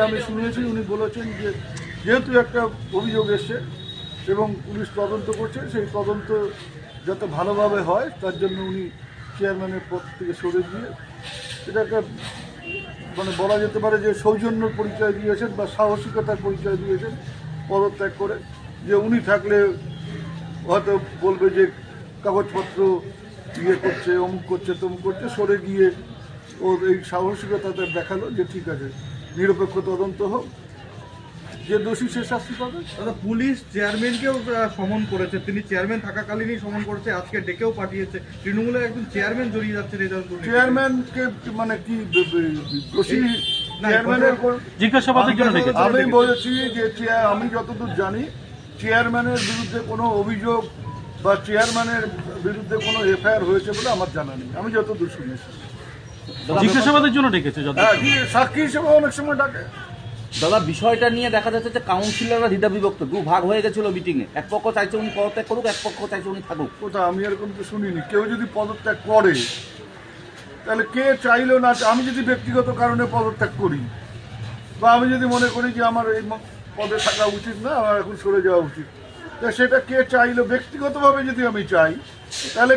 আমি শুনেছি উনি বলেছেন যে যেহেতু একটা অভিযোগ এসছে এবং পুলিশ তদন্ত করছে, সেই তদন্ত যাতে ভালোভাবে হয় তার জন্য উনি চেয়ারম্যানের পদ থেকে সরে দিয়ে এটা একটা মানে বলা যেতে পারে যে সৌজন্যর পরিচয় দিয়েছেন বা সাহসিকতার পরিচয় দিয়েছেন পদত্যাগ করে। যে উনি থাকলে হয়তো বলবে যে কাগজপত্র ইয়ে করছে, অমুক করছে, তমুক করছে, সরে গিয়ে ও এই সাহসিকতাটা দেখালো যে ঠিক আছে নিরপেক্ষ তদন্ত হোক, যে দোষী সে শাস্তি পাবে। দাদা, পুলিশ চেয়ারম্যানকেও সমন করেছে, তিনি চেয়ারম্যান থাকাকালীনই সমন করেছে, আজকে ডেকেও পাঠিয়েছে। তৃণমূলের একজন চেয়ারম্যান জড়িয়ে যাচ্ছে চেয়ারম্যানকে মানে কি দোষী চেয়ারম্যানের জিজ্ঞাসাবাদের জন্য ডেকেছে। আমি বলেছি যে আমি যতদূর জানি চেয়ারম্যানের বিরুদ্ধে কোনো অভিযোগ বা চেয়ারম্যানের বিরুদ্ধে কোনো এফআইআর হয়েছে বলে আমার জানা নেই, আমি যতদূর শুনেছি। জিজ্ঞাসাবাদের জন্য ডেকেছে, সাক্ষী হিসেবে অনেক সময় ডাকে। দাদা, বিষয়টা নিয়ে দেখা যাচ্ছে যে কাউন্সিলররা দ্বিধা বিভক্ত, দু ভাগ হয়ে গেছিল মিটিংয়ে। এক পক্ষ চাইছে উনি পদত্যাগ করুক, এক পক্ষ চাইছে উনি থাকুক। কোথাও আমি এরকম তো শুনিনি। কেউ যদি পদত্যাগ করে তাহলে কে চাইলো না, আমি যদি ব্যক্তিগত কারণে পদত্যাগ করি বা আমি যদি মনে করি যে আমার এই পদে থাকা উচিত না, আমার এখন সরে যাওয়া উচিত, তা সেটা কে চাইলো ব্যক্তিগতভাবে যদি আমি চাই, তাহলে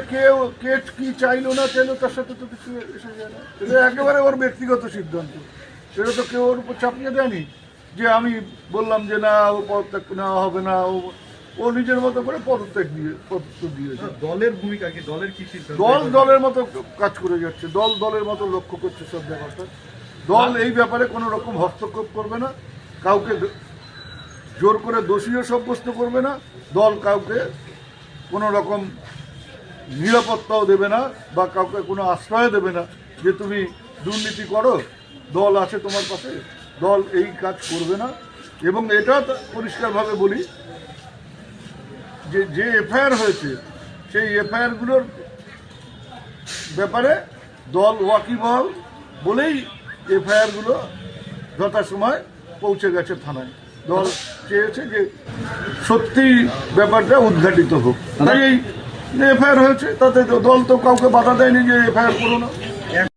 কে কি চাইলো না চাইলো তার সাথে তো কিছু এসে যায় না। এটা একেবারে ওর ব্যক্তিগত সিদ্ধান্ত, সেটা তো কেউ ওর উপর চাপিয়ে দেয়নি যে আমি বললাম যে না ও পদত্যাগ নেওয়া হবে না। ও নিজের মতো করে পদত্যাগ দিয়েছে। দলের ভূমিকা কি, দলের কি সিদ্ধান্ত? দল দলের মতো কাজ করে যাচ্ছে, দল দলের মতো লক্ষ্য করছে সব ব্যাপারটা। দল এই ব্যাপারে কোনো রকম হস্তক্ষেপ করবে না, কাউকে জোর করে দোষীও সাব্যস্ত করবে না, দল কাউকে কোনো রকম নিরাপত্তাও দেবে না বা কাউকে কোনো আশ্রয় দেবে না যে তুমি দুর্নীতি করো, দল আছে তোমার পাশে। দল এই কাজ করবে না। এবং এটা পরিষ্কারভাবে বলি যে এফআইআর হয়েছে সেই এফআইআরগুলোর ব্যাপারে দল ওয়াকিবহাল বলেই এফআইআরগুলো যথাসময় পৌঁছে গেছে থানায়। দল চেয়েছে যে সত্যি ব্যাপারটা উদ্ঘাটিত হোক, তাই এই এফআইআর হয়েছে। তাতে দল তো কাউকে বাধা দেয়নি যে এফআইআর করো না।